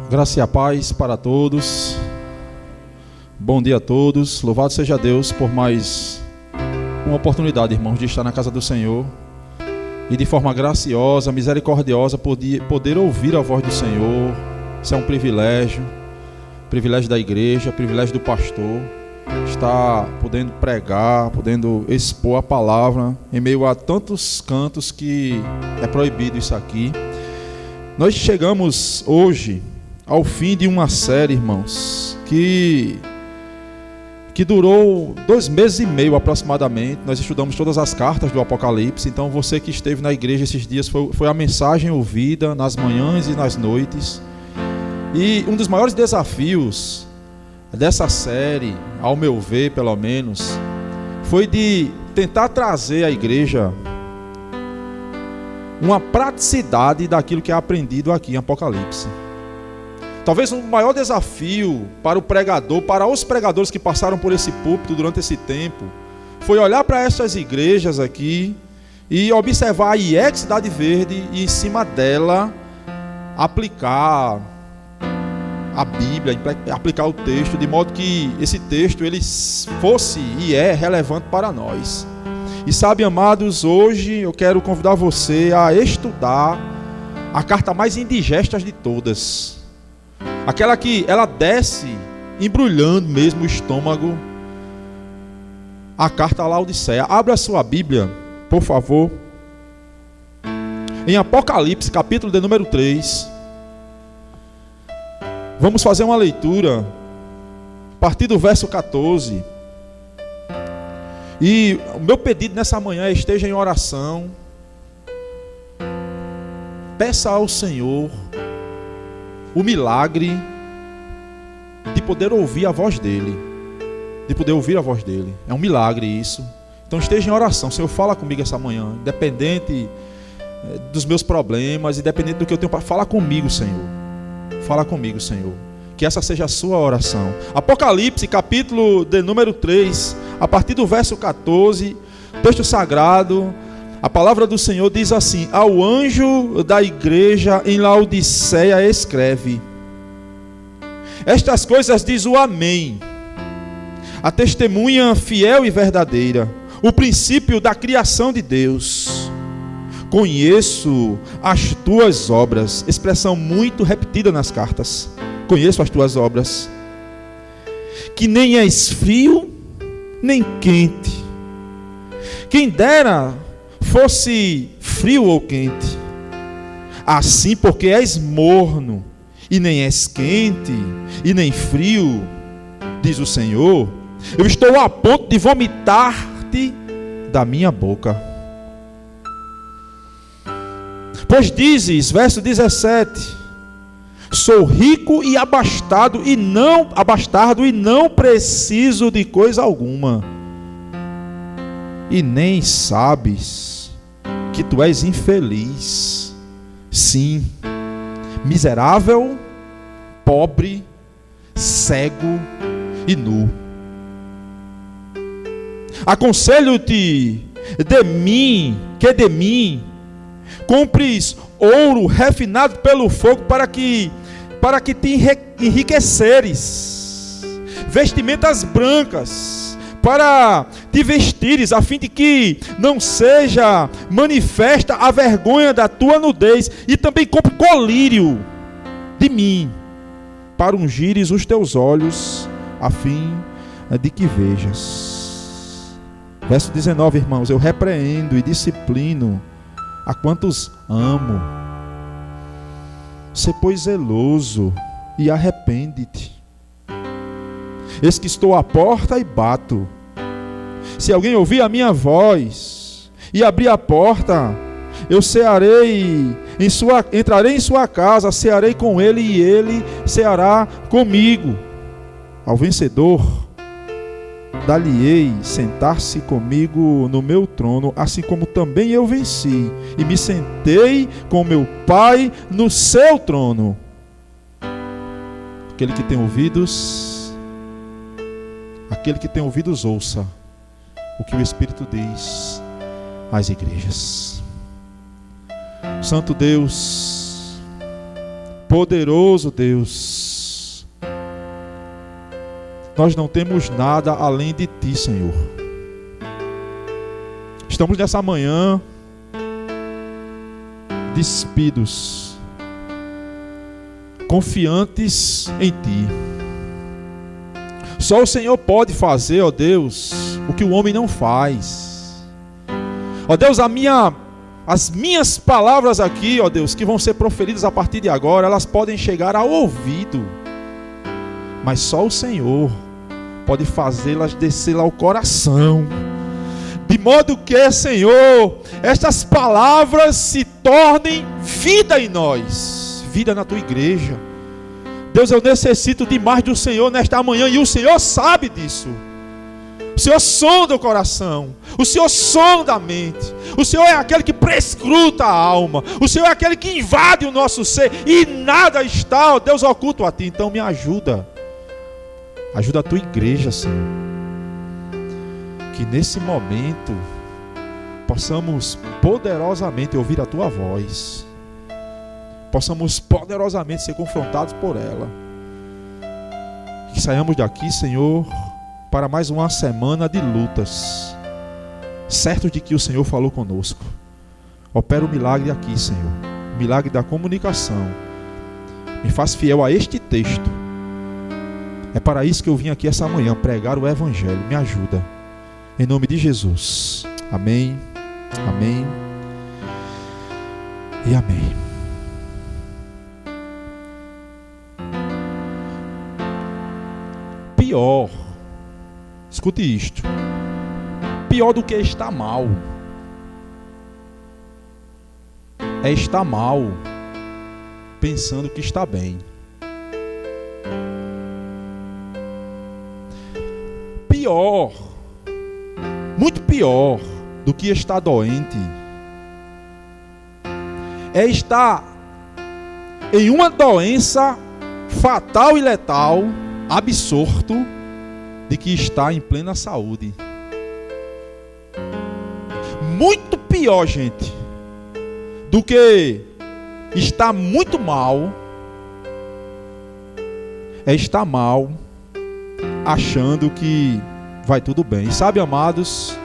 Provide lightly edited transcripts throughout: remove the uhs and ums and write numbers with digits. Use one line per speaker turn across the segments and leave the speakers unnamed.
Graça e a paz para todos. Bom dia a todos. Louvado seja Deus por mais uma oportunidade, irmãos, de estar na casa do Senhor e de forma graciosa, misericordiosa poder ouvir a voz do Senhor. Isso é um privilégio da igreja, privilégio do pastor, estar podendo pregar, podendo expor a palavra em meio a tantos cantos que é proibido isso aqui. Nós chegamos hoje ao fim de uma série, irmãos, que durou 2 meses e meio aproximadamente. Nós estudamos todas as cartas do Apocalipse. Então você que esteve na igreja esses dias, foi a mensagem ouvida nas manhãs e nas noites. E um dos maiores desafios dessa série, ao meu ver pelo menos, foi de tentar trazer à igreja uma praticidade daquilo que é aprendido aqui em Apocalipse. Talvez o maior desafio para o pregador, para os pregadores que passaram por esse púlpito durante esse tempo, foi olhar para essas igrejas aqui e observar a IEC Cidade Verde e em cima dela aplicar a Bíblia, aplicar o texto, de modo que esse texto ele fosse e é relevante para nós. E sabe, amados, hoje eu quero convidar você a estudar a carta mais indigesta de todas. Aquela que ela desce embrulhando mesmo o estômago. A carta a Laodiceia. Abra a sua Bíblia, por favor. Em Apocalipse, capítulo de número 3. Vamos fazer uma leitura a partir do verso 14. E o meu pedido nessa manhã é: esteja em oração. Peça ao Senhor o milagre de poder ouvir a voz dele. De poder ouvir a voz dele. É um milagre isso. Então esteja em oração. Senhor, fala comigo essa manhã. Independente dos meus problemas, independente do que eu tenho para falar comigo, Senhor. Fala comigo, Senhor. Que essa seja a sua oração. Apocalipse, capítulo de número 3, a partir do verso 14, texto sagrado. A palavra do Senhor diz assim: ao anjo da igreja em Laodiceia escreve: estas coisas diz o Amém, a testemunha fiel e verdadeira, o princípio da criação de Deus. Conheço as tuas obras, expressão muito repetida nas cartas. Conheço as tuas obras, que nem és frio nem quente. Quem dera fosse frio ou quente. Assim, porque és morno, e nem és quente, e nem frio, diz o Senhor, eu estou a ponto de vomitar-te da minha boca. Pois dizes, verso 17, sou rico e abastado e não preciso de coisa alguma. E nem sabes que tu és infeliz, sim, miserável, pobre, cego e nu. Aconselho-te de mim compres ouro refinado pelo fogo para que te enriqueceres, vestimentas brancas para te vestires, a fim de que não seja manifesta a vergonha da tua nudez, e também compre colírio de mim para ungires os teus olhos, a fim de que vejas. Verso 19, irmãos: eu repreendo e disciplino a quantos amo. Sê, pois, zeloso e arrepende-te. Eis que estou à porta e bato. Se alguém ouvir a minha voz e abrir a porta, eu entrarei em sua casa, cearei com ele e ele ceará comigo. Ao vencedor dar-lhe-ei sentar-se comigo no meu trono, assim como também eu venci e me sentei com meu Pai no seu trono. Aquele que tem ouvidos ouça o que o Espírito diz às igrejas. Santo Deus, Poderoso Deus, nós não temos nada além de Ti, Senhor. Estamos nessa manhã despidos, confiantes em Ti. Só o Senhor pode fazer, ó Deus, o que o homem não faz. Ó Deus, as minhas palavras aqui, ó Deus, que vão ser proferidas a partir de agora, elas podem chegar ao ouvido, mas só o Senhor pode fazê-las descer ao coração, de modo que, Senhor, estas palavras se tornem vida em nós, vida na Tua igreja. Deus, eu necessito de mais do Senhor nesta manhã, e o Senhor sabe disso. O Senhor sonda o coração, o Senhor sonda a mente, o Senhor é aquele que prescruta a alma, o Senhor é aquele que invade o nosso ser, e nada está, ó Deus, oculto a Ti. Então me ajuda, ajuda a Tua igreja, Senhor, que nesse momento possamos poderosamente ouvir a Tua voz, possamos poderosamente ser confrontados por ela, que saiamos daqui, Senhor, para mais uma semana de lutas, certos de que o Senhor falou conosco. Opera o milagre aqui, Senhor, o milagre da comunicação. Me faz fiel a este texto. É para isso que eu vim aqui essa manhã, pregar o Evangelho. Me ajuda, em nome de Jesus. Amém, amém e amém. Pior, escute isto, pior do que estar mal é estar mal pensando que está bem. Pior, muito pior do que estar doente é estar em uma doença fatal e letal, absorto de que está em plena saúde. Muito pior, gente, do que estar muito mal é estar mal achando que vai tudo bem. Sabe, amados,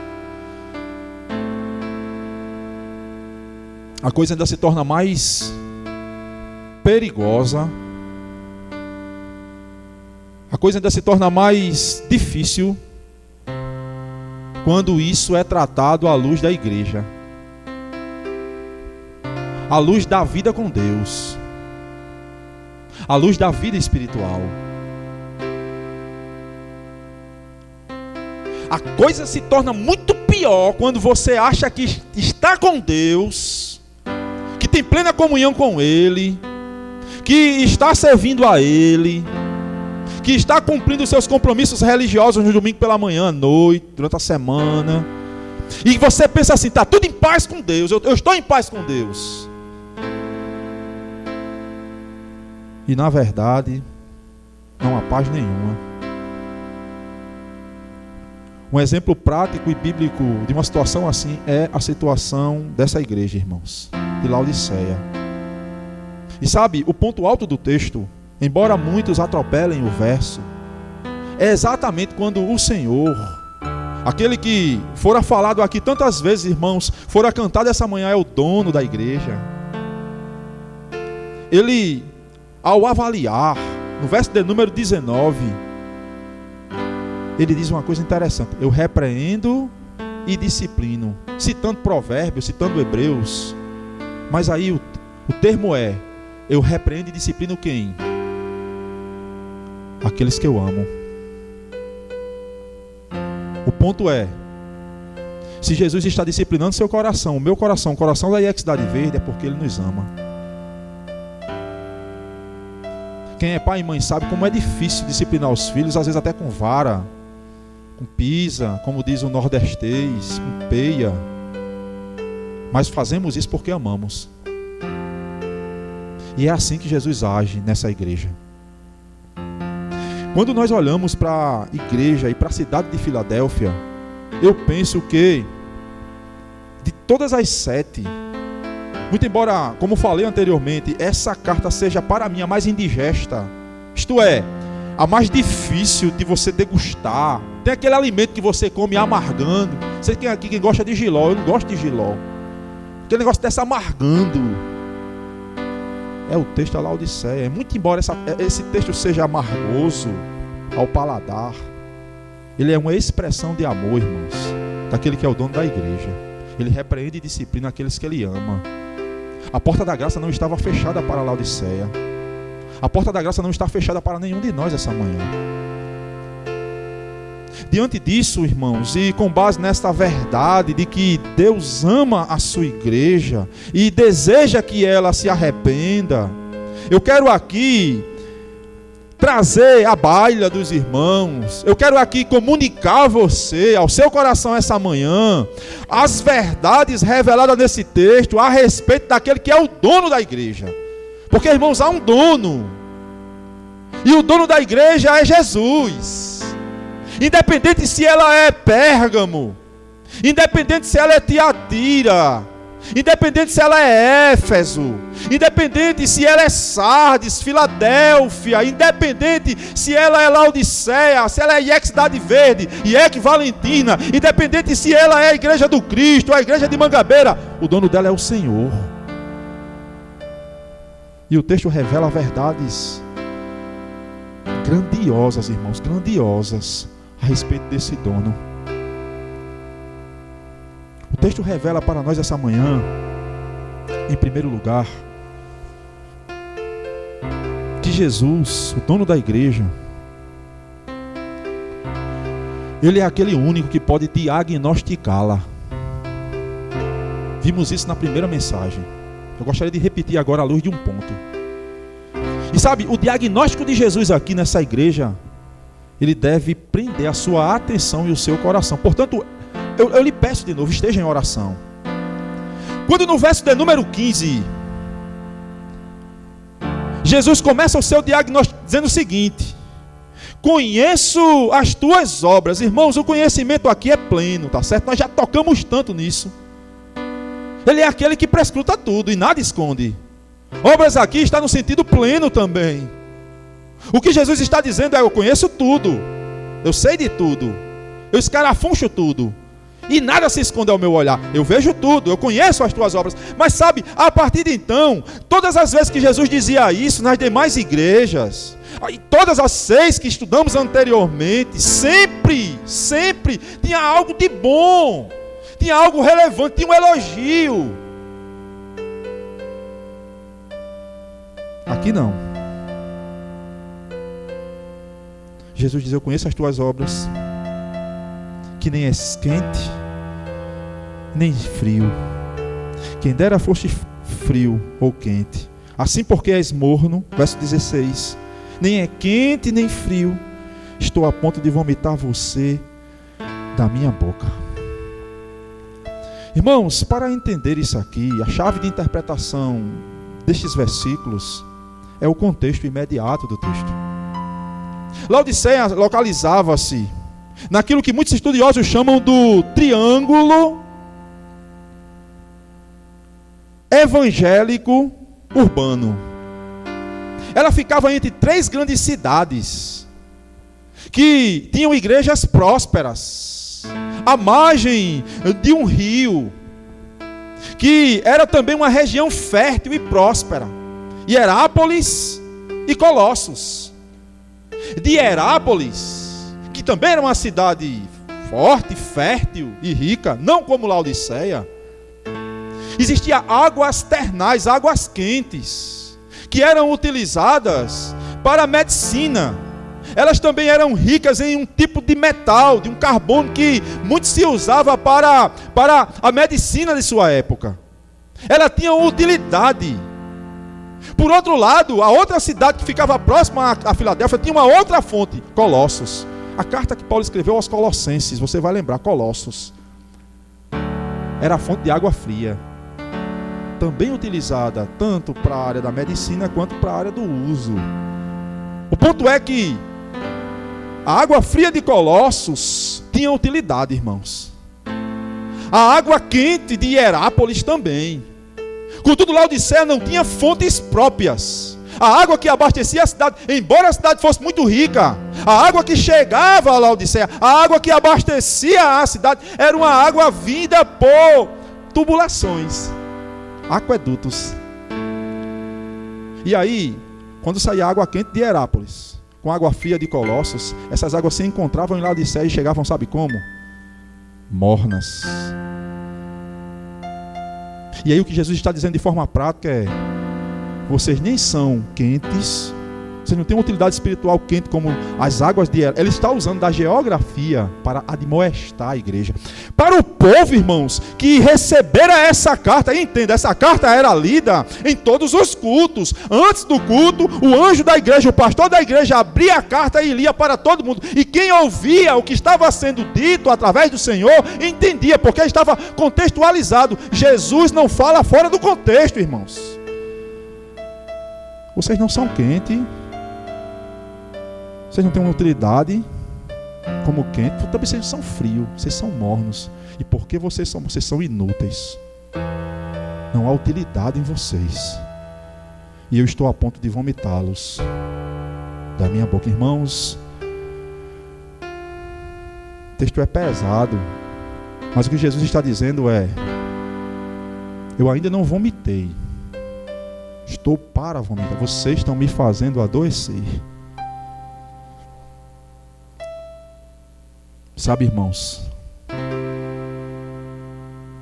a coisa ainda se torna mais perigosa, a coisa ainda se torna mais difícil quando isso é tratado à luz da igreja, à luz da vida com Deus, à luz da vida espiritual. A coisa se torna muito pior quando você acha que está com Deus, que tem plena comunhão com Ele, que está servindo a Ele, que está cumprindo os seus compromissos religiosos no domingo pela manhã, à noite, durante a semana, e você pensa assim, está tudo em paz com Deus, eu estou em paz com Deus. E na verdade, não há paz nenhuma. Um exemplo prático e bíblico de uma situação assim é a situação dessa igreja, irmãos, de Laodiceia. E sabe, o ponto alto do texto, embora muitos atropelem o verso, é exatamente quando o Senhor, aquele que fora falado aqui tantas vezes, irmãos, fora cantado essa manhã, é o dono da igreja. Ele, ao avaliar, no verso de número 19, ele diz uma coisa interessante: eu repreendo e disciplino, citando Provérbios, citando Hebreus. Mas aí o termo é: eu repreendo e disciplino quem? Aqueles que eu amo. O ponto é, se Jesus está disciplinando seu coração, o meu coração, o coração da IEX Cidade Verde, é porque Ele nos ama. Quem é pai e mãe sabe como é difícil disciplinar os filhos, às vezes até com vara, com pisa, como diz o nordestês, com peia. Mas fazemos isso porque amamos. E é assim que Jesus age nessa igreja. Quando nós olhamos para a igreja e para a cidade de Filadélfia, eu penso que de todas as 7, Muito embora, como falei anteriormente, essa carta seja para mim a mais indigesta, isto é, a mais difícil de você degustar. Tem aquele alimento que você come amargando. Você tem aqui quem gosta de jiló, eu não gosto de jiló. Aquele negócio desse amargando. É o texto da Laodiceia. Muito embora esse texto seja amargoso ao paladar, ele é uma expressão de amor, irmãos, daquele que é o dono da igreja. Ele repreende e disciplina aqueles que ele ama. A porta da graça não estava fechada para a Laodiceia. A porta da graça não está fechada para nenhum de nós essa manhã. Diante disso, irmãos, e com base nesta verdade de que Deus ama a sua igreja e deseja que ela se arrependa, eu quero aqui trazer à baila dos irmãos, eu quero aqui comunicar a você, ao seu coração essa manhã, as verdades reveladas nesse texto a respeito daquele que é o dono da igreja. Porque, irmãos, há um dono, e o dono da igreja é Jesus. Independente se ela é Pérgamo, independente se ela é Tiatira, independente se ela é Éfeso, independente se ela é Sardes, Filadélfia, independente se ela é Laodiceia, se ela é IEC Cidade Verde, IEC Valentina, independente se ela é a Igreja do Cristo, a Igreja de Mangabeira, o dono dela é o Senhor. E o texto revela verdades grandiosas, irmãos, grandiosas a respeito desse dono. O texto revela para nós essa manhã, em primeiro lugar, que Jesus, o dono da igreja, ele é aquele único que pode diagnosticá-la. Vimos isso na primeira mensagem. Eu gostaria de repetir agora à luz de um ponto. E sabe, o diagnóstico de Jesus aqui nessa igreja, ele deve prender a sua atenção e o seu coração. Portanto, eu lhe peço de novo, esteja em oração. Quando no verso de número 15, Jesus começa o seu diagnóstico dizendo o seguinte: conheço as tuas obras. Irmãos, o conhecimento aqui é pleno, tá certo? Nós já tocamos tanto nisso. Ele é aquele que prescruta tudo e nada esconde. Obras aqui está no sentido pleno também. O que Jesus está dizendo é: eu conheço tudo, eu sei de tudo, eu escarafuncho tudo, e nada se esconde ao meu olhar. Eu vejo tudo, eu conheço as tuas obras. Mas sabe, a partir de então, todas as vezes que Jesus dizia isso nas demais igrejas, e todas as 6 que estudamos anteriormente, sempre tinha algo de bom, tinha algo relevante, tinha um elogio. Aqui não. Jesus diz: eu conheço as tuas obras, que nem és quente, nem frio. Quem dera foste frio ou quente. Assim porque és morno, verso 16, nem é quente nem frio, estou a ponto de vomitar você da minha boca. Irmãos, para entender isso aqui, a chave de interpretação destes versículos é o contexto imediato do texto. Laodiceia localizava-se naquilo que muitos estudiosos chamam do triângulo evangélico urbano. Ela ficava entre 3 grandes cidades que tinham igrejas prósperas, à margem de um rio, que era também uma região fértil e próspera: Hierápolis e Colossos. De Hierápolis, que também era uma cidade forte, fértil e rica, não como Laodiceia, existiam águas termais, águas quentes, que eram utilizadas para a medicina. Elas também eram ricas em um tipo de metal, de um carbono que muito se usava para a medicina de sua época. Ela tinha utilidade. Por outro lado, a outra cidade que ficava próxima a Filadélfia tinha uma outra fonte: Colossos. A carta que Paulo escreveu aos Colossenses, você vai lembrar, Colossos, era a fonte de água fria, também utilizada tanto para a área da medicina quanto para a área do uso. O ponto é que a água fria de Colossos tinha utilidade, irmãos. A água quente de Hierápolis também. Contudo, Laodiceia não tinha fontes próprias. A água que abastecia a cidade, embora a cidade fosse muito rica, a água que chegava a Laodiceia, a água que abastecia a cidade, era uma água vinda por tubulações, aquedutos. E aí, quando saía água quente de Herápolis, com água fria de Colossos, essas águas se encontravam em Laodiceia e chegavam, sabe como? Mornas. E aí o que Jesus está dizendo de forma prática é: vocês nem são quentes, vocês não têm uma utilidade espiritual quente como as águas de Ele está usando da geografia para admoestar a igreja. Para o povo, irmãos, que recebera essa carta, entenda, essa carta era lida em todos os cultos. Antes do culto, o anjo da igreja, o pastor da igreja, abria a carta e lia para todo mundo. E quem ouvia o que estava sendo dito através do Senhor, entendia, porque estava contextualizado. Jesus não fala fora do contexto, irmãos. Vocês não são quentes, vocês não têm uma utilidade como quente, também vocês são frios, vocês são mornos. E porque vocês são inúteis, não há utilidade em vocês, e eu estou a ponto de vomitá-los da minha boca. Irmãos, o texto é pesado, mas o que Jesus está dizendo é: eu ainda não vomitei, estou para vomitar, vocês estão me fazendo adoecer. Sabe, irmãos,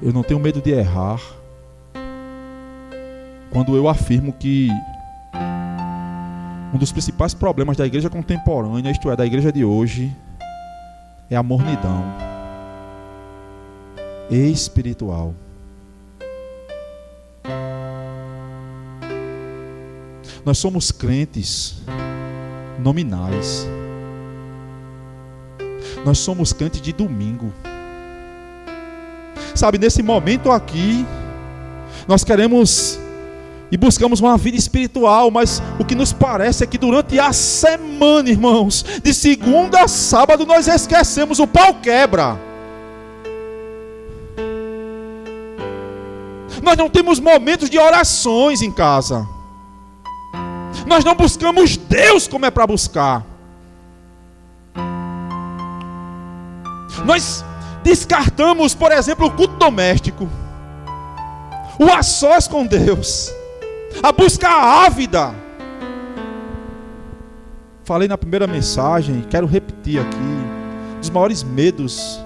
eu não tenho medo de errar quando eu afirmo que um dos principais problemas da igreja contemporânea, isto é, da igreja de hoje, é a mornidão espiritual. Nós somos crentes nominais. Nós somos crentes de domingo. Sabe, nesse momento aqui, nós queremos e buscamos uma vida espiritual, mas o que nos parece é que durante a semana, irmãos, de segunda a sábado, nós esquecemos, o pau quebra. Nós não temos momentos de orações em casa. Nós não buscamos Deus como é para buscar. Nós descartamos, por exemplo, o culto doméstico, o a sós com Deus, a busca ávida. Falei na primeira mensagem e quero repetir aqui: um dos maiores medos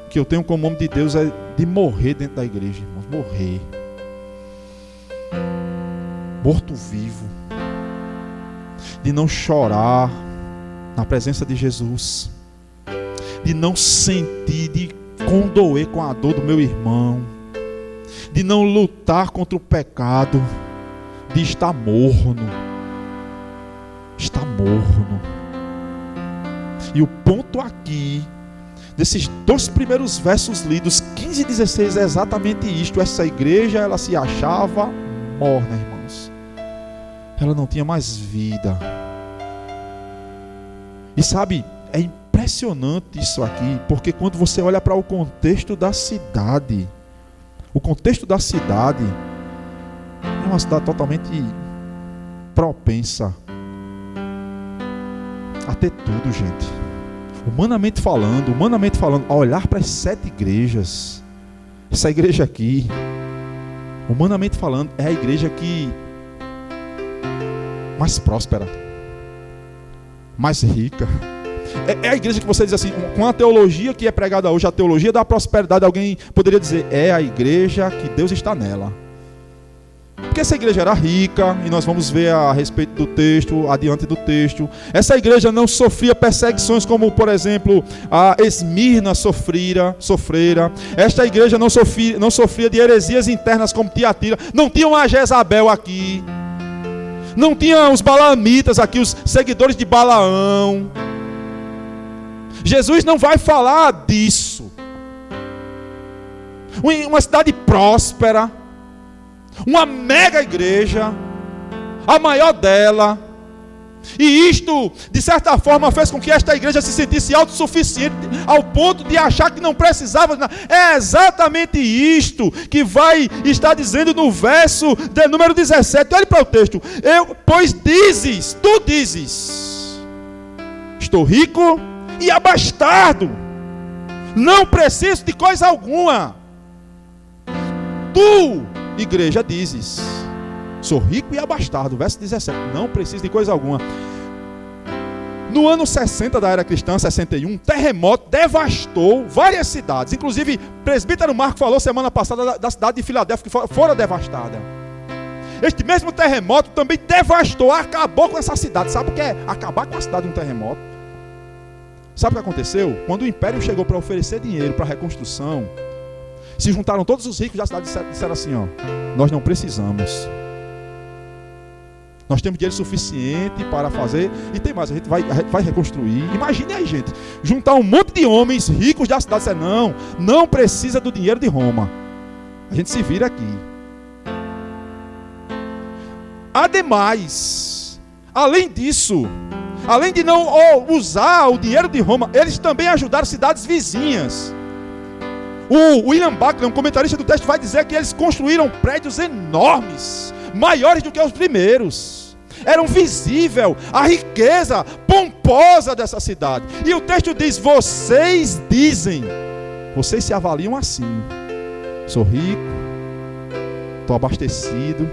que eu tenho como homem de Deus é de morrer dentro da igreja, irmãos. Morrer morto-vivo, de não chorar na presença de Jesus, de não sentir, de condoer com a dor do meu irmão, de não lutar contra o pecado, de estar morno. Está morno. E o ponto aqui, desses dois primeiros versos lidos, 15 e 16, é exatamente isto. Essa igreja, ela se achava morna, irmãos. Ela não tinha mais vida. E sabe, é impressionante isso aqui, porque quando você olha para o contexto da cidade, o contexto da cidade é uma cidade totalmente propensa a ter tudo, gente. Humanamente falando, a olhar para as 7 igrejas, essa igreja aqui, humanamente falando, é a igreja que mais próspera, mais rica. É a igreja que você diz assim, com a teologia que é pregada hoje, a teologia da prosperidade, alguém poderia dizer: é a igreja que Deus está nela. Porque essa igreja era rica, e nós vamos ver a respeito do texto, adiante do texto. Essa igreja não sofria perseguições como, por exemplo, a Esmirna sofrera. Esta igreja não sofria de heresias internas como Tiatira. Não tinha uma Jezabel aqui. Não tinha os balaamitas aqui, os seguidores de Balaão. Jesus não vai falar disso. Uma cidade próspera, uma mega igreja, a maior dela, E isto, de certa forma, fez com que esta igreja se sentisse autossuficiente, ao ponto de achar que não precisava de nada. É exatamente isto que vai estar dizendo no verso de número 17. Olhe para o texto. Pois dizes, tu dizes, estou rico e abastado, não preciso de coisa alguma. Tu, igreja, dizes, sou rico e abastado. Verso 17, não preciso de coisa alguma. No ano 60 da era cristã, 61, um terremoto devastou várias cidades. Inclusive, o presbítero Marco falou semana passada da cidade de Filadélfia, que fora devastada. Este mesmo terremoto também devastou, acabou com essa cidade. Sabe o que é acabar com a cidade de um terremoto? Sabe o que aconteceu? Quando o império chegou para oferecer dinheiro para a reconstrução, se juntaram todos os ricos da cidade e disseram assim, ó, nós não precisamos. Nós temos dinheiro suficiente para fazer, e tem mais, a gente vai reconstruir. Imagine aí, gente, juntar um monte de homens ricos da cidade e dizer, não precisa do dinheiro de Roma. A gente se vira aqui. Ademais, além disso, além de não usar o dinheiro de Roma, eles também ajudaram cidades vizinhas. O William Buckley, um comentarista do texto, vai dizer que eles construíram prédios enormes, maiores do que os primeiros. Eram visível a riqueza pomposa dessa cidade. E o texto diz, vocês dizem, vocês se avaliam assim, sou rico, estou abastecido,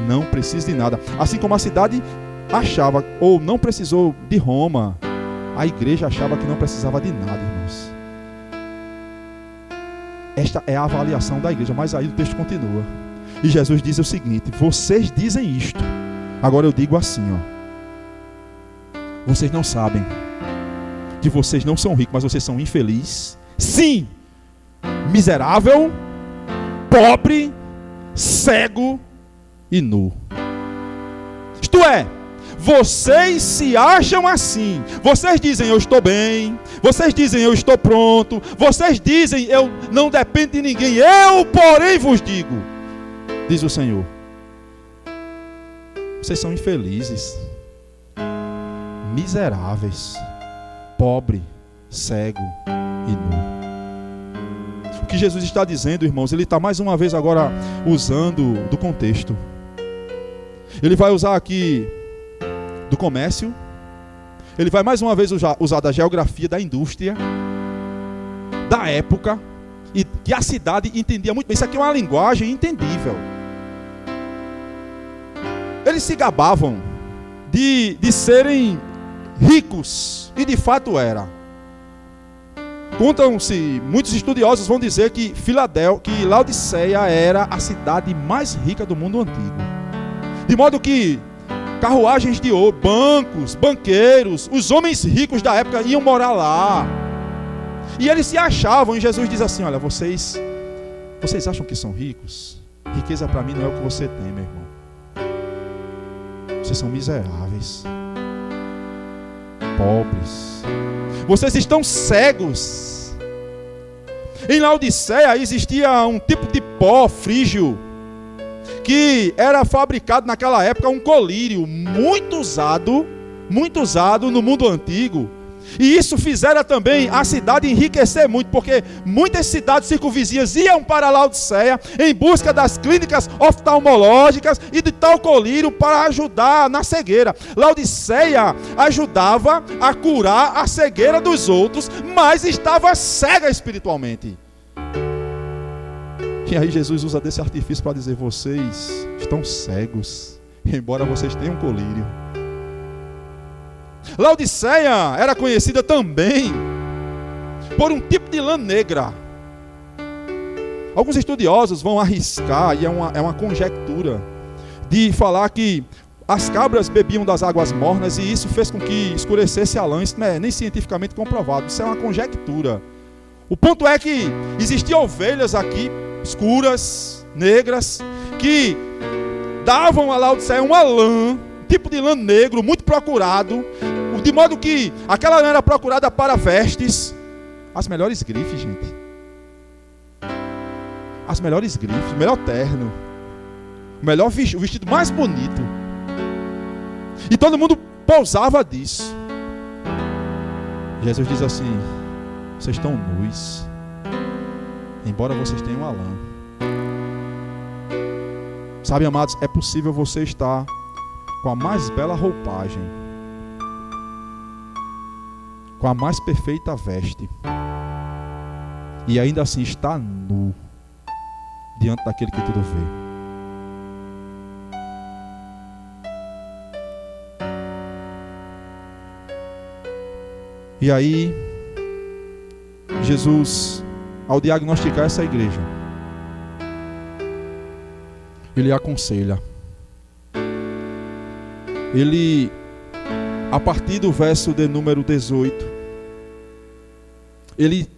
não preciso de nada. Assim como a cidade achava, ou não precisou de Roma, a igreja achava que não precisava de nada, irmãos. Esta é a avaliação da igreja, mas aí o texto continua. E Jesus diz o seguinte, vocês dizem isto, agora eu digo assim, ó, vocês não sabem que vocês não são ricos, mas vocês são infelizes, sim, miserável, pobre, cego e nu. Isto é, vocês se acham assim. Vocês dizem eu estou bem. Vocês dizem eu estou pronto. Vocês dizem eu não dependo de ninguém. Eu, porém, vos digo, diz o Senhor, vocês são infelizes, miseráveis, pobre, cego e nu. O que Jesus está dizendo, irmãos, ele está mais uma vez agora usando do contexto. Ele vai usar aqui do comércio, ele vai mais uma vez usar da geografia, da indústria, da época, e que a cidade entendia muito bem. Isso aqui é uma linguagem entendível. Eles se gabavam de serem ricos, e de fato era. Contam-se, muitos estudiosos vão dizer que Laodiceia era a cidade mais rica do mundo antigo. De modo que carruagens de ouro, bancos, banqueiros, os homens ricos da época iam morar lá. E eles se achavam, e Jesus diz assim, olha, vocês acham que são ricos? Riqueza para mim não é o que você tem, meu irmão. Vocês são miseráveis, pobres. Vocês estão cegos. Em Laodiceia existia um tipo de pó frígio que era fabricado naquela época, um colírio muito usado no mundo antigo. E isso fizera também a cidade enriquecer muito, porque muitas cidades circunvizinhas iam para Laodiceia em busca das clínicas oftalmológicas e de tal colírio para ajudar na cegueira. Laodiceia ajudava a curar a cegueira dos outros, mas estava cega espiritualmente. E aí Jesus usa desse artifício para dizer, vocês estão cegos, embora vocês tenham colírio. Laodiceia era conhecida também por um tipo de lã negra. Alguns estudiosos vão arriscar, e é uma conjectura, de falar que as cabras bebiam das águas mornas e isso fez com que escurecesse a lã. Isso não é nem cientificamente comprovado, isso é uma conjectura. O ponto é que existiam ovelhas aqui, escuras, negras, que davam a Laodiceia uma lã, um tipo de lã negro, muito procurado, de modo que aquela lã era procurada para vestes, as melhores grifes, gente, as melhores grifes, o melhor terno, o vestido mais bonito, e todo mundo repousava disso. Jesus diz assim: vocês estão nus, embora vocês tenham a lã. Sabe, amados, é possível você estar com a mais bela roupagem, com a mais perfeita veste, e ainda assim estar nu diante daquele que tudo vê. E aí, Jesus, ao diagnosticar essa igreja, ele aconselha. Ele, a partir do verso de número 18, ele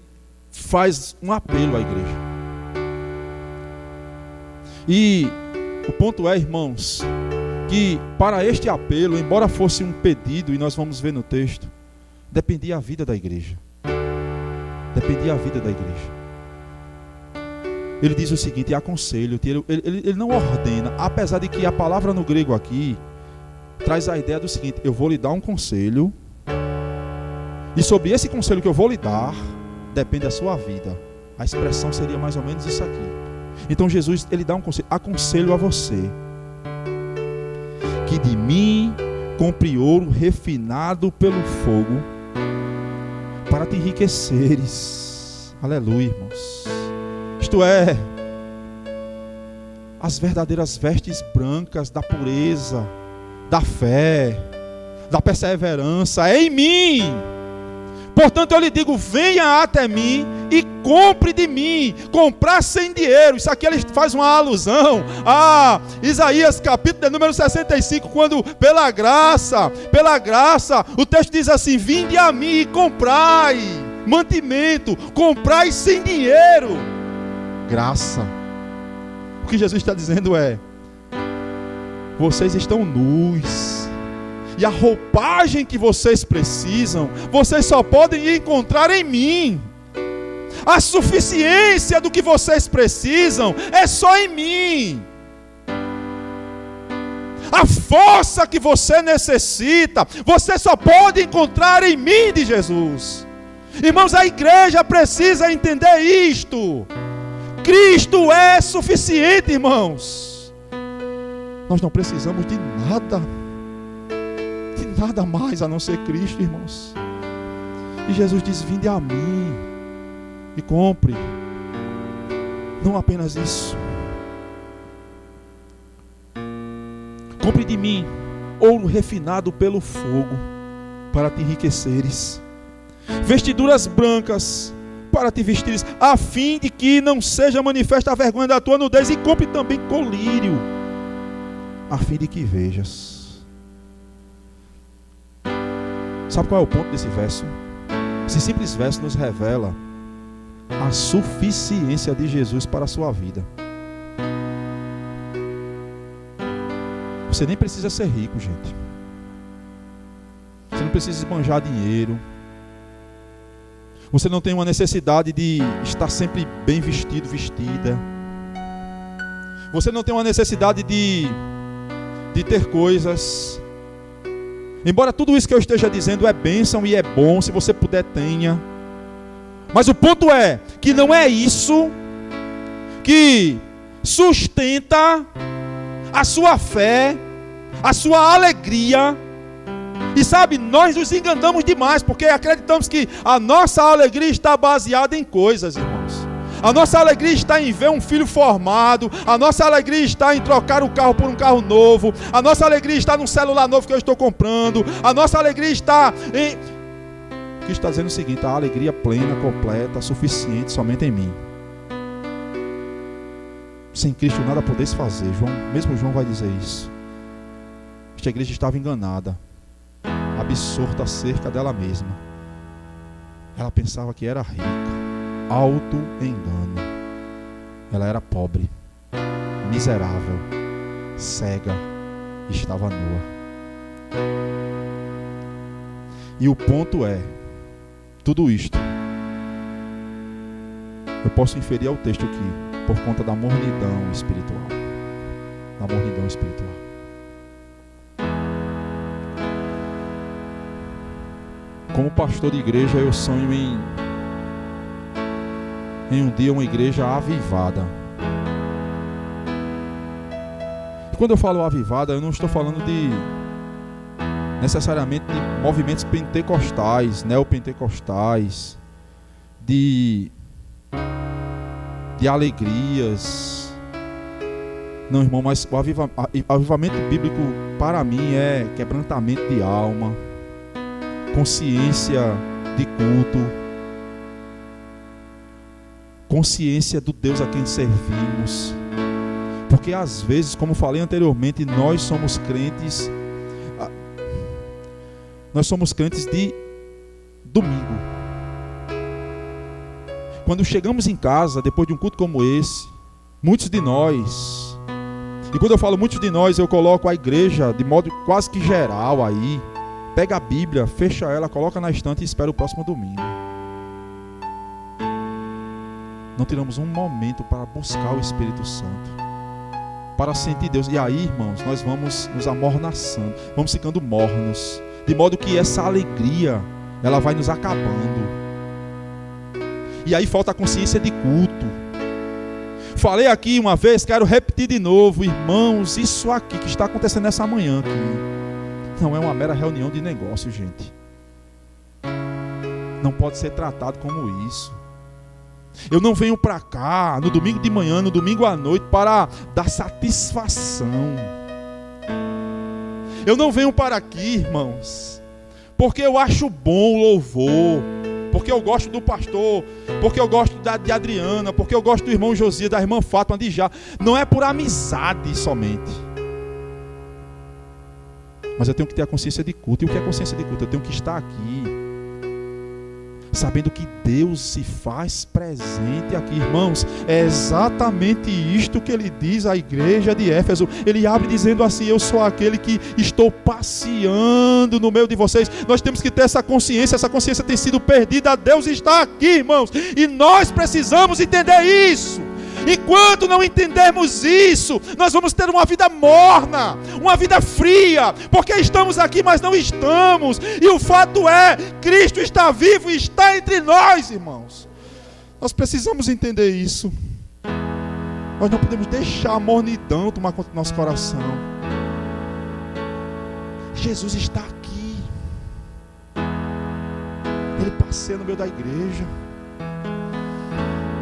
faz um apelo à igreja. E o ponto é, irmãos, que para este apelo, embora fosse um pedido, e nós vamos ver no texto, dependia a vida da igreja. Dependia a vida da igreja. Ele diz o seguinte, e aconselho, ele não ordena, apesar de que a palavra no grego aqui traz a ideia do seguinte: eu vou lhe dar um conselho, e sobre esse conselho que eu vou lhe dar, depende da sua vida. A expressão seria mais ou menos isso aqui. Então Jesus, ele dá um conselho: aconselho a você que de mim compre ouro refinado pelo fogo, para te enriqueceres. Aleluia, irmãos. Isto é, as verdadeiras vestes brancas da pureza, da fé, da perseverança é em mim. Portanto eu lhe digo: venha até mim e compre de mim. Comprar sem dinheiro. Isso aqui ele faz uma alusão a Isaías capítulo de número 65, quando pela graça, o texto diz assim: vinde a mim e comprai mantimento, comprai sem dinheiro. Graça. O que Jesus está dizendo é: vocês estão nus, e a roupagem que vocês precisam, vocês só podem encontrar em mim. A suficiência do que vocês precisam é só em mim. A força que você necessita, você só pode encontrar em mim, de Jesus. Irmãos, a igreja precisa entender isto. Cristo é suficiente, irmãos. Nós não precisamos de nada mais a não ser Cristo, irmãos. E Jesus diz: vinde a mim e compre. Não apenas isso. Compre de mim ouro refinado pelo fogo, para te enriqueceres. Vestiduras brancas, para te vestires, a fim de que não seja manifesta a vergonha da tua nudez. E compre também colírio, a fim de que vejas. Sabe qual é o ponto desse verso? Esse simples verso nos revela a suficiência de Jesus para a sua vida. Você nem precisa ser rico, gente. Você não precisa esbanjar dinheiro. Você não tem uma necessidade de estar sempre bem vestido, vestida. Você não tem uma necessidade de ter coisas. Embora tudo isso que eu esteja dizendo é bênção e é bom, se você puder, tenha. Mas o ponto é que não é isso que sustenta a sua fé, a sua alegria. E sabe, nós nos enganamos demais, porque acreditamos que a nossa alegria está baseada em coisas, irmãos. A nossa alegria está em ver um filho formado. A nossa alegria está em trocar o carro por um carro novo. A nossa alegria está num celular novo que eu estou comprando. A nossa alegria está em... O que está dizendo o seguinte: a alegria plena, completa, suficiente somente em mim. Sem Cristo nada podeis fazer. Mesmo João vai dizer isso. Esta igreja estava enganada, absorta acerca dela mesma. Ela pensava que era rica. Auto-engano. Ela era pobre, miserável, cega, estava nua. E o ponto é, tudo isto eu posso inferir ao texto aqui, por conta da mornidão espiritual. Da mornidão espiritual. Como pastor de igreja, eu sonho em um dia uma igreja avivada. E quando eu falo avivada, eu não estou falando necessariamente de movimentos pentecostais, neopentecostais, de alegrias. Não, irmão, mas o avivamento bíblico para mim é quebrantamento de alma, consciência de culto, consciência do Deus a quem servimos. Porque às vezes, como falei anteriormente, nós somos crentes de domingo. Quando chegamos em casa, depois de um culto como esse, muitos de nós, e quando eu falo muitos de nós, eu coloco a igreja de modo quase que geral aí, pega a Bíblia, fecha ela, coloca na estante e espera o próximo domingo. Não tiramos um momento para buscar o Espírito Santo, para sentir Deus. E aí, irmãos, nós vamos nos amornaçando, vamos ficando mornos, de modo que essa alegria, ela vai nos acabando. E aí falta a consciência de culto. Falei aqui uma vez, quero repetir de novo, irmãos, isso aqui que está acontecendo nessa manhã aqui, não é uma mera reunião de negócio, gente. Não pode ser tratado como isso. Eu não venho para cá no domingo de manhã, no domingo à noite para dar satisfação. Eu não venho para aqui, irmãos, porque eu acho bom o louvor, porque eu gosto do pastor, porque eu gosto de Adriana, porque eu gosto do irmão Josias, da irmã Fátima, de Já. Não é por amizade somente. Mas eu tenho que ter a consciência de culto. E o que é consciência de culto? Eu tenho que estar aqui, sabendo que Deus se faz presente aqui, irmãos. É exatamente isto que ele diz à igreja de Éfeso. Ele abre dizendo assim: eu sou aquele que estou passeando no meio de vocês. Nós temos que ter essa consciência tem sido perdida. Deus está aqui, irmãos, e nós precisamos entender isso. Enquanto não entendermos isso, nós vamos ter uma vida morna, uma vida fria, porque estamos aqui, mas não estamos. E o fato é, Cristo está vivo e está entre nós, irmãos. Nós precisamos entender isso. Nós não podemos deixar a mornidão tomar conta do nosso coração. Jesus está aqui. Ele passeia no meio da igreja.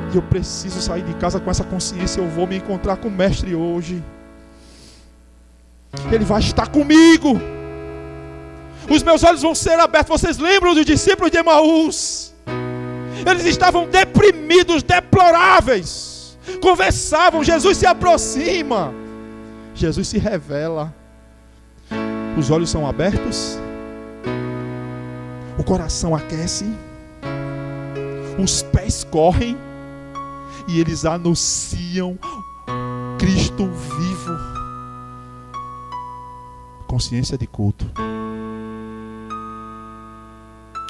E eu preciso sair de casa com essa consciência. Eu vou me encontrar com o Mestre hoje. Ele vai estar comigo. Os meus olhos vão ser abertos. Vocês lembram dos discípulos de Emaús? Eles estavam deprimidos, deploráveis. Conversavam. Jesus se aproxima. Jesus se revela. Os olhos são abertos. O coração aquece. Os pés correm. E eles anunciam Cristo vivo. Consciência de culto.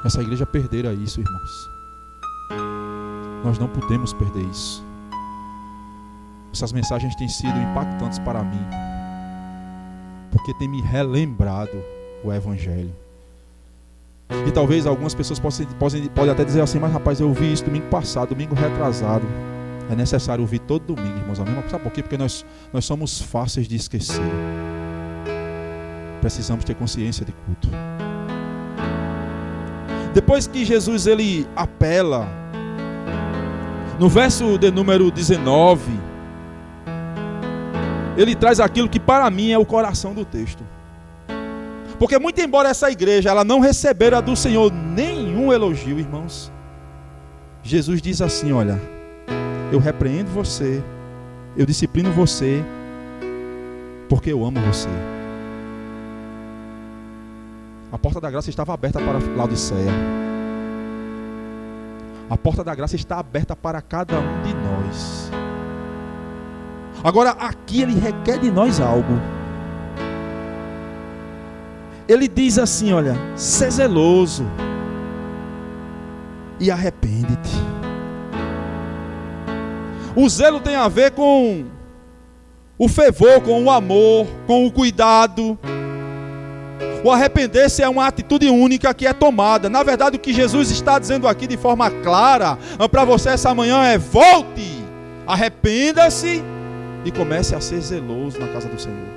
Essa igreja perderá isso, irmãos. Nós não podemos perder isso. Essas mensagens têm sido impactantes para mim, porque tem me relembrado o Evangelho. E talvez algumas pessoas podem até dizer assim: mas rapaz, eu ouvi isso domingo passado, domingo retrasado. É necessário ouvir todo domingo, irmãos. Sabe por quê? Porque nós somos fáceis de esquecer. Precisamos ter consciência de culto. Depois que Jesus ele apela, no verso de número 19, ele traz aquilo que para mim é o coração do texto. Porque muito embora essa igreja ela não recebera do Senhor nenhum elogio, irmãos, Jesus diz assim: olha, eu repreendo você, eu disciplino você, porque eu amo você. A porta da graça estava aberta para Laodiceia. A porta da graça está aberta para cada um de nós. Agora aqui ele requer de nós algo. Ele diz assim: olha, sê zeloso e arrepende-te. O zelo tem a ver com o fervor, com o amor, com o cuidado. O arrepender-se é uma atitude única que é tomada. Na verdade, o que Jesus está dizendo aqui de forma clara para você essa manhã é: volte, arrependa-se e comece a ser zeloso na casa do Senhor.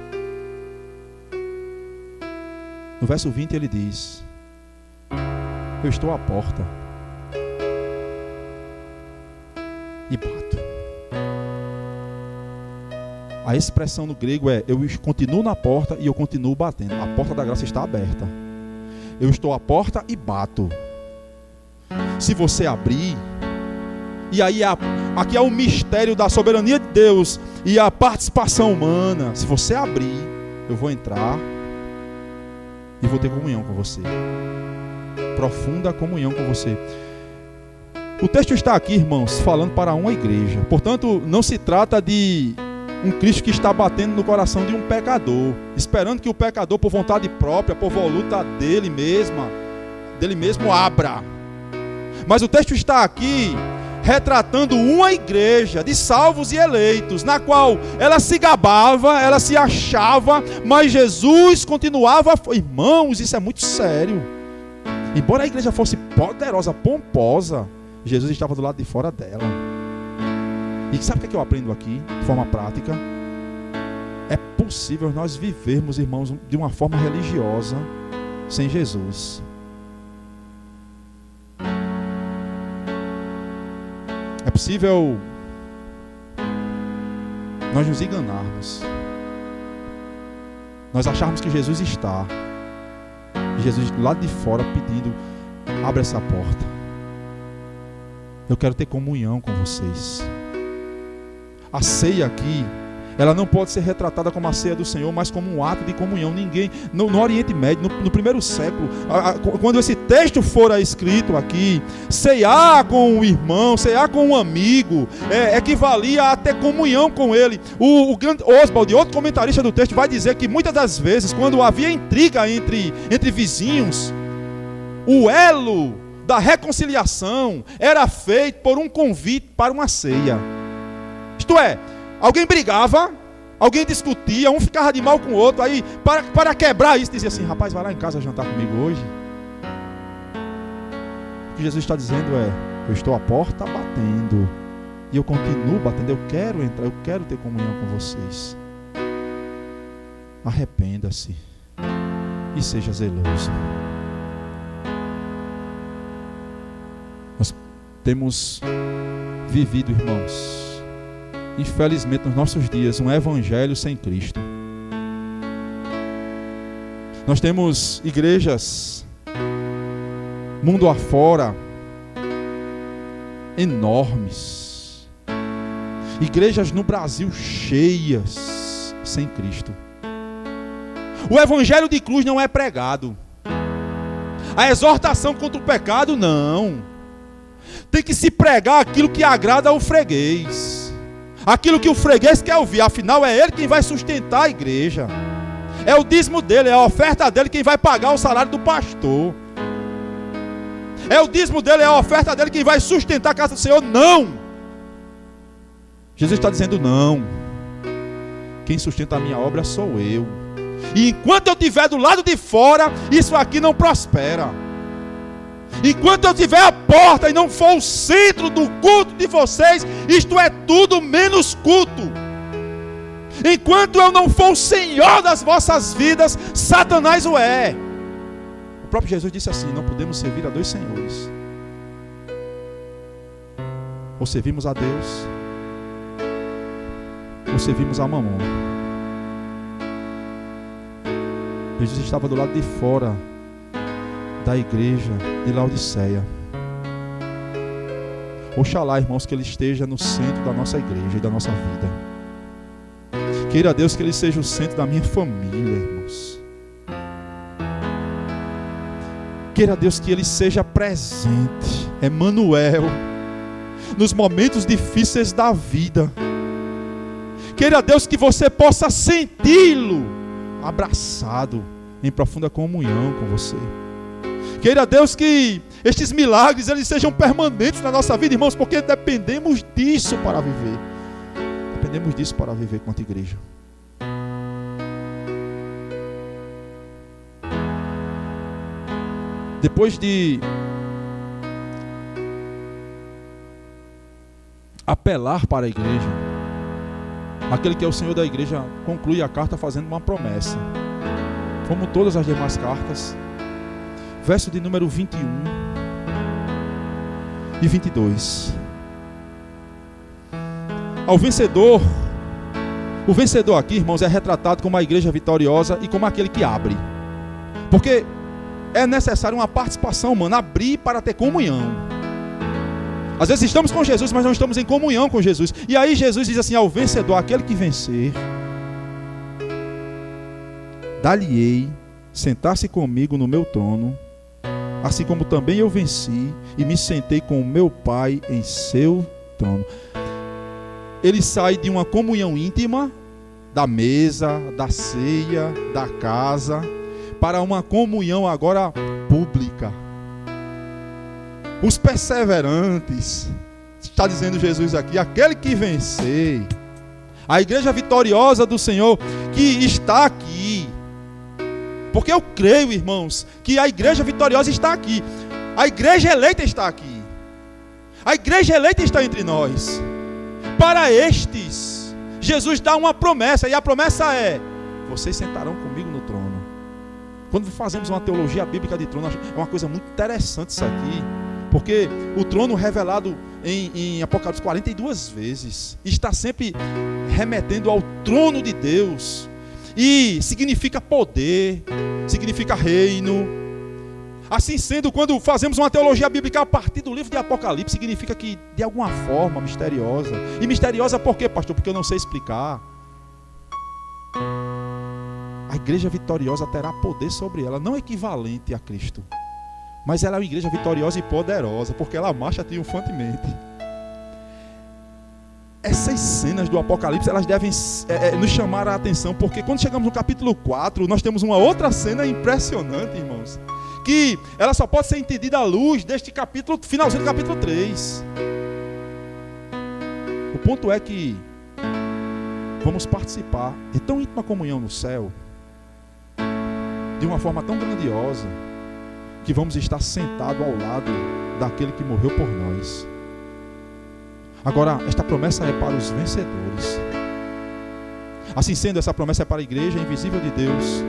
No verso 20 ele diz: eu estou à porta e bato. A expressão no grego é: eu continuo na porta e eu continuo batendo. A porta da graça está aberta. Eu estou à porta e bato. Se você abrir, e aí aqui é o mistério da soberania de Deus e a participação humana. Se você abrir, eu vou entrar e vou ter comunhão com você. Profunda comunhão com você. O texto está aqui, irmãos, falando para uma igreja. Portanto, não se trata de um Cristo que está batendo no coração de um pecador, esperando que o pecador, por vontade própria, por voluta dele mesmo, abra. Mas o texto está aqui retratando uma igreja de salvos e eleitos, na qual ela se gabava, ela se achava, mas Jesus continuava. Irmãos, isso é muito sério. Embora a igreja fosse poderosa, pomposa, Jesus estava do lado de fora dela. E sabe o que eu aprendo aqui, de forma prática? É possível nós vivermos, irmãos, de uma forma religiosa sem Jesus. É possível nós nos enganarmos, nós acharmos que Jesus está, e Jesus do lado de fora pedindo: abre essa porta, eu quero ter comunhão com vocês. A ceia aqui, ela não pode ser retratada como a ceia do Senhor, mas como um ato de comunhão. Ninguém, no Oriente Médio, no primeiro século, quando esse texto fora escrito aqui, ceiar com o irmão, ceiar com um amigo, equivalia a ter comunhão com ele. O grande Oswald, outro comentarista do texto, vai dizer que muitas das vezes, quando havia intriga entre vizinhos, o elo da reconciliação era feito por um convite para uma ceia. Isto é, alguém brigava, alguém discutia, um ficava de mal com o outro, aí para quebrar isso, dizia assim: rapaz, vai lá em casa jantar comigo hoje. O que Jesus está dizendo é: eu estou à porta batendo, e eu continuo batendo, eu quero entrar, eu quero ter comunhão com vocês. Arrependa-se e seja zeloso. Nós temos vivido, irmãos, infelizmente nos nossos dias, um evangelho sem Cristo. Nós temos igrejas mundo afora enormes, igrejas no Brasil cheias sem Cristo. O evangelho de cruz não é pregado, a exortação contra o pecado não. Tem que se pregar aquilo que agrada ao freguês, aquilo que o freguês quer ouvir. Afinal, é ele quem vai sustentar a igreja, é o dízimo dele, é a oferta dele quem vai pagar o salário do pastor, é o dízimo dele, é a oferta dele quem vai sustentar a casa do Senhor. Não, Jesus está dizendo: não, quem sustenta a minha obra sou eu, e enquanto eu estiver do lado de fora, isso aqui não prospera. Enquanto eu tiver a porta e não for o centro do culto de vocês, isto é tudo menos culto. Enquanto eu não for o Senhor das vossas vidas, Satanás o é. O próprio Jesus disse assim: não podemos servir a dois senhores. Ou servimos a Deus, ou servimos a Mamon. Jesus estava do lado de fora da igreja de Laodiceia. Oxalá, irmãos, que Ele esteja no centro da nossa igreja e da nossa vida. Queira Deus que Ele seja o centro da minha família, irmãos. Queira Deus que Ele seja presente, Emmanuel, nos momentos difíceis da vida. Queira Deus que você possa senti-lo abraçado em profunda comunhão com você. Queira Deus que estes milagres eles sejam permanentes na nossa vida, irmãos, porque dependemos disso para viver. Dependemos disso para viver quanto igreja. Depois de apelar para a igreja, aquele que é o Senhor da igreja conclui a carta fazendo uma promessa, como todas as demais cartas. Verso de número 21 e 22. Ao vencedor, o vencedor aqui, irmãos, é retratado como a igreja vitoriosa e como aquele que abre. Porque é necessário uma participação humana, abrir para ter comunhão. Às vezes estamos com Jesus, mas não estamos em comunhão com Jesus. E aí Jesus diz assim: ao vencedor, aquele que vencer, dar-lhe-ei sentar-se comigo no meu trono, assim como também eu venci e me sentei com o meu Pai em seu trono. Ele sai de uma comunhão íntima, da mesa, da ceia, da casa, para uma comunhão agora pública. Os perseverantes, está dizendo Jesus aqui, aquele que vencer, a igreja vitoriosa do Senhor que está aqui. Porque eu creio, irmãos, que a igreja vitoriosa está aqui. A igreja eleita está aqui. A igreja eleita está entre nós. Para estes, Jesus dá uma promessa, e a promessa é: vocês sentarão comigo no trono. Quando fazemos uma teologia bíblica de trono, é uma coisa muito interessante isso aqui, porque o trono revelado em Apocalipse 42 vezes, está sempre remetendo ao trono de Deus, e significa poder, significa reino. Assim sendo, quando fazemos uma teologia bíblica a partir do livro de Apocalipse, significa que de alguma forma misteriosa. E misteriosa por quê, pastor? Porque eu não sei explicar. A igreja vitoriosa terá poder sobre ela, não equivalente a Cristo, mas ela é uma igreja vitoriosa e poderosa, porque ela marcha triunfantemente. Essas cenas do Apocalipse, elas devem nos chamar a atenção, porque quando chegamos no capítulo 4, nós temos uma outra cena impressionante, irmãos, que ela só pode ser entendida à luz deste capítulo, finalzinho do capítulo 3. O ponto é que vamos participar de tão íntima comunhão no céu, de uma forma tão grandiosa, que vamos estar sentados ao lado daquele que morreu por nós. Agora, esta promessa é para os vencedores. Assim sendo, essa promessa é para a igreja invisível de Deus.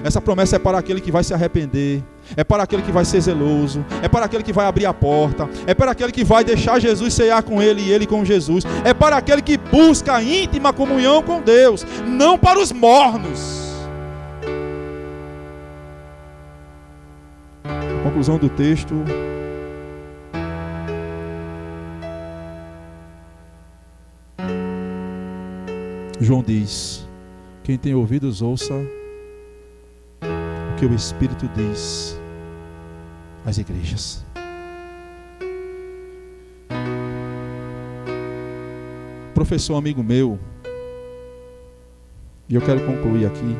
Essa promessa é para aquele que vai se arrepender, é para aquele que vai ser zeloso, é para aquele que vai abrir a porta, é para aquele que vai deixar Jesus cear com ele e ele com Jesus, é para aquele que busca íntima comunhão com Deus, não para os mornos. Conclusão do texto. João diz: quem tem ouvidos, ouça o que o Espírito diz às igrejas. Professor amigo meu, e eu quero concluir aqui,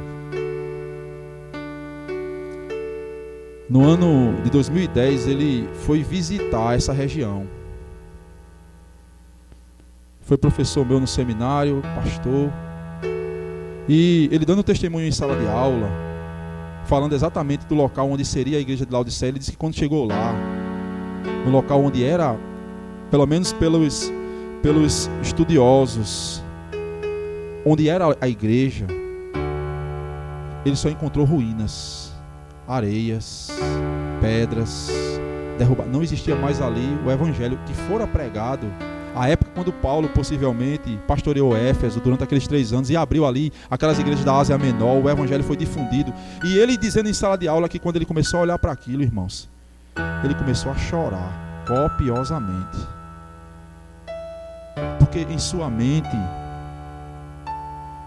no ano de 2010 ele foi visitar essa região. Foi professor meu no seminário, pastor, e ele dando testemunho em sala de aula, falando exatamente do local onde seria a igreja de Laodiceia. Ele disse que quando chegou lá, no local onde era, pelo menos pelos estudiosos, onde era a igreja, ele só encontrou ruínas, areias, pedras, derrubadas. Não existia mais ali o evangelho que fora pregado a época quando Paulo possivelmente pastoreou Éfeso durante aqueles 3 anos e abriu ali aquelas igrejas da Ásia Menor. O evangelho foi difundido, e ele dizendo em sala de aula que quando ele começou a olhar para aquilo, irmãos, ele começou a chorar copiosamente, porque em sua mente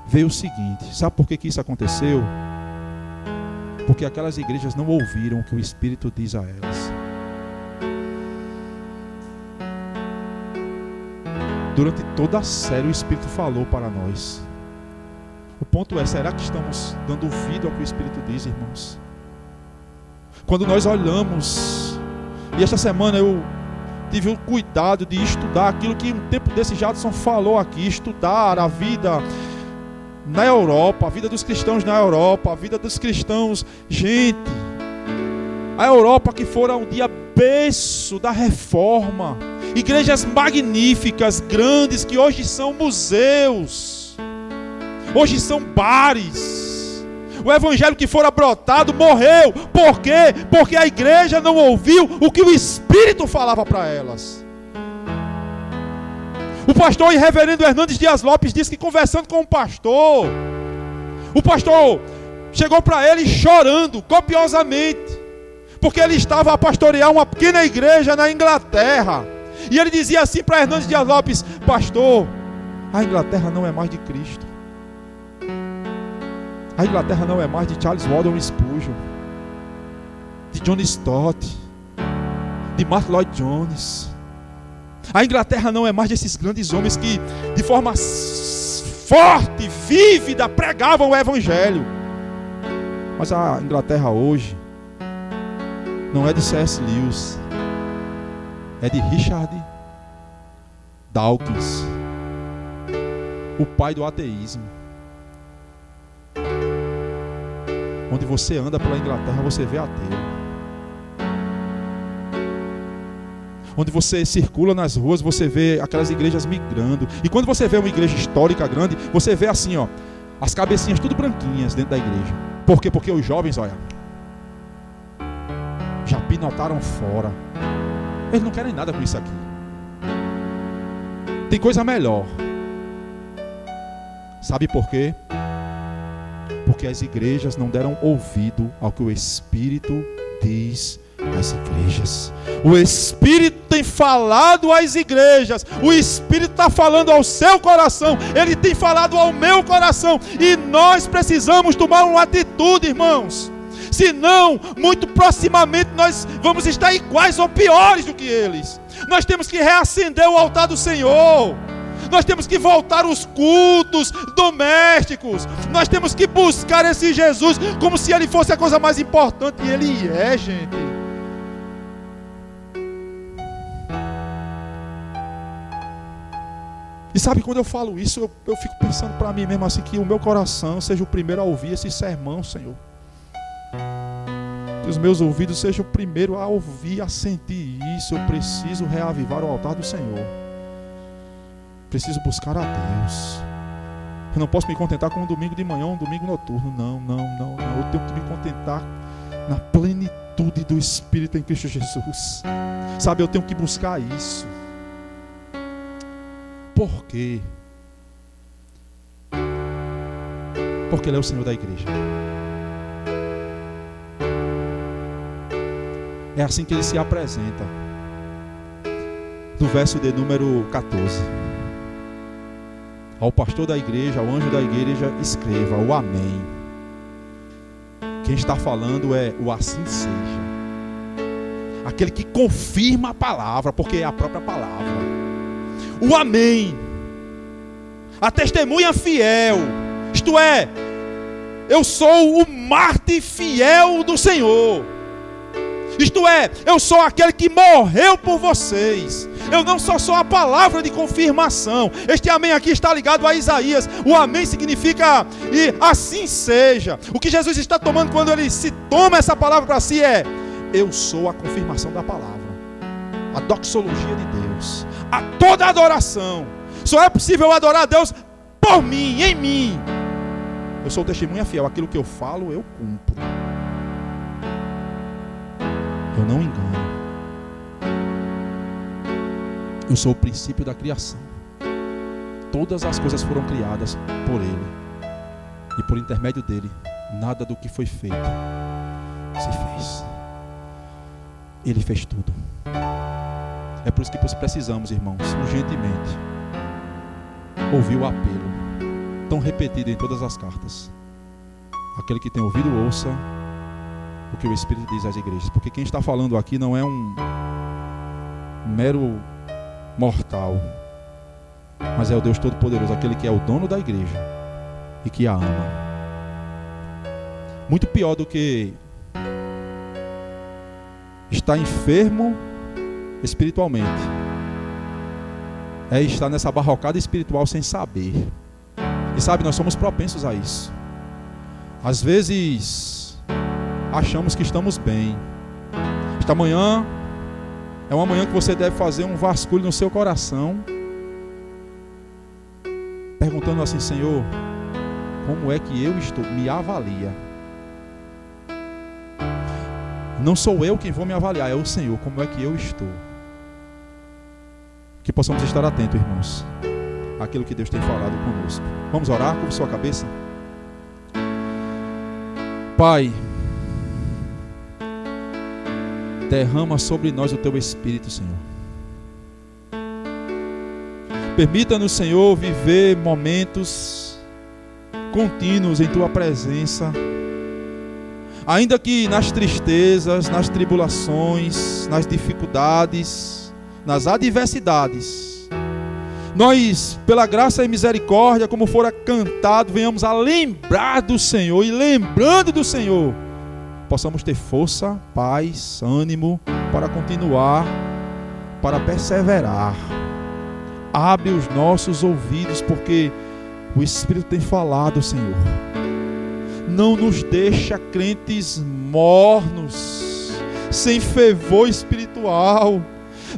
veio o seguinte: sabe por que isso aconteceu? Porque aquelas igrejas não ouviram o que o Espírito diz a elas. Durante toda a série o Espírito falou para nós. O ponto é, será que estamos dando ouvido ao que o Espírito diz, irmãos? Quando nós olhamos, e esta semana eu tive o cuidado de estudar aquilo que um tempo desse Jadson falou aqui, estudar a vida na Europa, a vida dos cristãos na Europa, a vida dos cristãos. Gente, A Europa que fora um dia berço da reforma. Igrejas magníficas, grandes, que hoje são museus. Hoje são bares. O evangelho que fora brotado morreu. Por quê? Porque a igreja não ouviu o que o Espírito falava para elas. O pastor e reverendo Hernandes Dias Lopes disse que conversando com o pastor chegou para ele chorando copiosamente, porque ele estava a pastorear uma pequena igreja na Inglaterra. E ele dizia assim para Hernandes Dias Lopes: pastor, a Inglaterra não é mais de Cristo. A Inglaterra não é mais de Charles Waddell Spurgeon, de John Stott, de Martyn Lloyd-Jones. A Inglaterra não é mais desses grandes homens que de forma forte, vívida, pregavam o evangelho. Mas a Inglaterra hoje não é de C.S. Lewis, é de Richard Dawkins, o pai do ateísmo. Onde você anda pela Inglaterra, você vê ateu. Onde você circula nas ruas, você vê aquelas igrejas migrando. E quando você vê uma igreja histórica grande, você vê assim, ó, as cabecinhas tudo branquinhas dentro da igreja. Por quê? Porque os jovens, olha, já pinotaram fora. Eles não querem nada com isso aqui. Tem coisa melhor. Sabe por quê? Porque as igrejas não deram ouvido ao que o Espírito diz às igrejas. O Espírito tem falado às igrejas. O Espírito está falando ao seu coração. Ele tem falado ao meu coração. E nós precisamos tomar uma atitude, irmãos. Senão, muito proximamente nós vamos estar iguais ou piores do que eles. Nós temos que reacender o altar do Senhor. Nós temos que voltar os cultos domésticos. Nós temos que buscar esse Jesus como se ele fosse a coisa mais importante. E ele é, gente. E sabe, quando eu falo isso, eu fico pensando para mim mesmo assim, que o meu coração seja o primeiro a ouvir esse sermão, Senhor. Que os meus ouvidos sejam o primeiro a ouvir, a sentir isso. Eu preciso reavivar o altar do Senhor. Preciso buscar a Deus. Eu não posso me contentar com um domingo de manhã, um domingo noturno. Não. Eu tenho que me contentar na plenitude do Espírito em Cristo Jesus. Sabe, eu tenho que buscar isso. Por quê? Porque Ele é o Senhor da igreja. É assim que Ele se apresenta. Do verso de número 14. Ao pastor da igreja, ao anjo da igreja, escreva o amém. Quem está falando é o assim seja. Aquele que confirma a palavra, porque é a própria palavra. O amém. A testemunha fiel. Isto é, eu sou o mártir fiel do Senhor. Isto é, eu sou aquele que morreu por vocês. Eu não sou só a palavra de confirmação. Este amém aqui está ligado a Isaías. O amém significa e assim seja. O que Jesus está tomando quando ele se toma essa palavra para si é: eu sou a confirmação da palavra. A doxologia de Deus. A toda adoração. Só é possível adorar a Deus por mim, em mim. Eu sou testemunha fiel. Aquilo que eu falo, eu cumpro. Eu não engano. Eu sou o princípio da criação. Todas as coisas foram criadas por Ele. E por intermédio dEle, nada do que foi feito se fez. Ele fez tudo. É por isso que precisamos, irmãos, urgentemente, ouvir o apelo, tão repetido em todas as cartas. Aquele que tem ouvido, ouça o que o Espírito diz às igrejas. Porque quem está falando aqui não é um mero mortal, mas é o Deus Todo-Poderoso, aquele que é o dono da igreja e que a ama. Muito pior do que estar enfermo espiritualmente é estar nessa barrocada espiritual sem saber. E sabe, nós somos propensos a isso. Às vezes achamos que estamos bem, Esta manhã é uma manhã que você deve fazer um vasculho no seu coração, perguntando assim: Senhor, como é que eu estou? Me avalia. Não sou eu quem vou me avaliar, é o Senhor. Como é que eu estou? Que possamos estar atentos, irmãos, àquilo que Deus tem falado conosco. Vamos orar com sua cabeça? Pai, derrama sobre nós o Teu Espírito, Senhor. Permita-nos, Senhor, viver momentos contínuos em Tua presença, ainda que nas tristezas, nas tribulações, nas dificuldades, nas adversidades, nós, pela graça e misericórdia, como fora cantado, venhamos a lembrar do Senhor, e lembrando do Senhor, possamos ter força, paz, ânimo para continuar, para perseverar. Abre os nossos ouvidos, porque o Espírito tem falado, Senhor. Não nos deixa crentes mornos, sem fervor espiritual.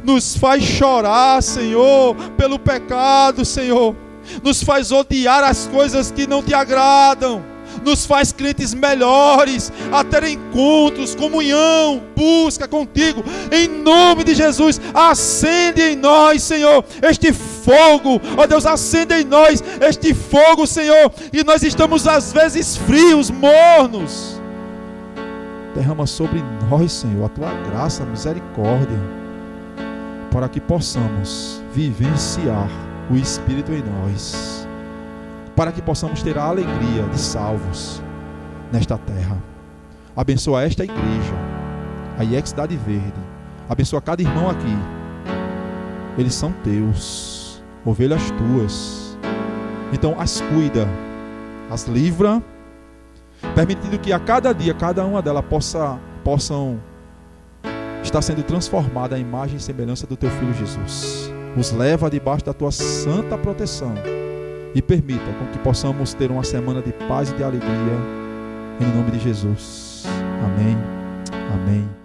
Nos faz chorar, Senhor, pelo pecado, Senhor. Nos faz odiar as coisas que não te agradam. Nos faz crentes melhores, a ter encontros, comunhão, busca contigo. Em nome de Jesus, acende em nós, Senhor, este fogo. Ó Deus, acende em nós este fogo, Senhor. E nós estamos às vezes frios, mornos. Derrama sobre nós, Senhor, a tua graça, a misericórdia, para que possamos vivenciar o Espírito em nós, para que possamos ter a alegria de salvos nesta terra. Abençoa esta igreja, a IEC Cidade Verde. Abençoa cada irmão aqui. Eles são teus, ovelhas tuas. Então as cuida, as livra, permitindo que a cada dia, cada uma delas possam estar sendo transformada à imagem e semelhança do teu Filho Jesus. Os leva debaixo da tua santa proteção. E permita com que possamos ter uma semana de paz e de alegria, em nome de Jesus. Amém. Amém.